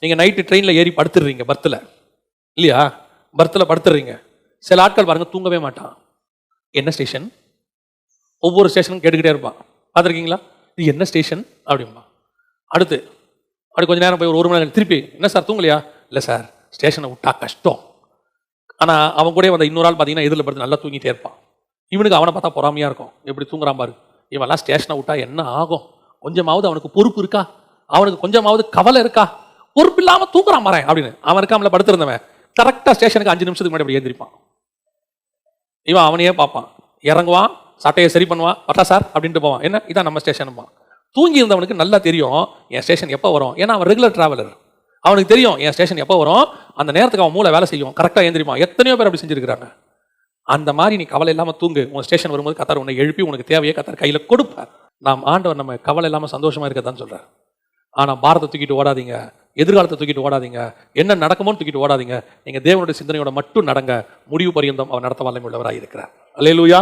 நீங்கள் நைட்டு ட்ரெயினில் ஏறி படுத்துடுறீங்க பர்த்தில், இல்லையா? பர்த்தில் படுத்துடுறீங்க. சில ஆட்கள் பாருங்க தூங்கவே மாட்டான். என்ன ஸ்டேஷன்? ஒவ்வொரு ஸ்டேஷனும் கேட்டுக்கிட்டே இருப்பான். பார்த்துருக்கீங்களா? இது என்ன ஸ்டேஷன் அப்படிம்பா. அடுத்து அப்படி கொஞ்சம் நேரம் போய் ஒரு மணி நேரம் திருப்பி, என்ன சார் தூங்கலையா? இல்லை சார், ஸ்டேஷனை விட்டா கஷ்டம். ஆனால் அவன் கூட வந்த இன்னொரு ஆள் பார்த்தீங்கன்னா எதிரில் படுத்து நல்லா தூங்கிட்டே இருப்பான். இவனுக்கு அவனை பார்த்தா பொறாமையாக இருக்கும். எப்படி தூங்குறான் பாரு, இவெல்லாம் ஸ்டேஷனை விட்டா என்ன ஆகும்? கொஞ்சமாவது அவனுக்கு பொறுப்பு இருக்கா? அவனுக்கு கொஞ்சமாவது கவலை இருக்கா? பொறுப்பு இல்லாமல் தூங்குறான் மாறேன் அப்படின்னு அவன் இருக்காமல படுத்திருந்தவன் கரெக்டாக ஸ்டேஷனுக்கு 5 நிமிஷத்துக்கு முன்னாடி அப்படி ஏந்திரிப்பான். இவன் அவனையே பார்ப்பான், இறங்குவான், சட்டையை சரி பண்ணுவான், பட்டா சார் அப்படின்ட்டு போவான். என்ன இதான் நம்ம ஸ்டேஷனுமா? தூங்கி இருந்தவனுக்கு நல்லா தெரியும் என் ஸ்டேஷன் எப்போ வரும். ஏன்னா அவன் ரெகுலர் டிராவலர். அவனுக்கு தெரியும் என் ஸ்டேஷன் எப்போ வரும், அந்த நேரத்துக்கு அவன் மூளை வேலை செய்யும், கரெக்டாக ஏந்திரிப்பான். எத்தனையோ பேர் அப்படி செஞ்சிருக்கிறாங்க. அந்த மாதிரி நீ கவலை இல்லாமல் தூங்கு. உன் ஸ்டேஷன் வரும்போது கத்தார் உன்னை எழுப்பி உனக்கு தேவையே கத்தார் கையில் கொடுப்பார். நாம் ஆண்டவர் நம்ம கவலை இல்லாமல் சந்தோஷமாக இருக்கதான் சொல்கிறார். ஆனால் பாரத்தை தூக்கிட்டு ஓடாதீங்க, எதிர்காலத்தை தூக்கிட்டு ஓடாதீங்க, என்ன நடக்குமோன்னு தூக்கிட்டு ஓடாதீங்க. நீங்கள் தேவனுடைய சிந்தனையோட மட்டும் நடங்க. முடிவு பரியந்தம் அவர் நடத்த வல்லமை உள்ளவராக இருக்கிறார். அல்லேலூயா.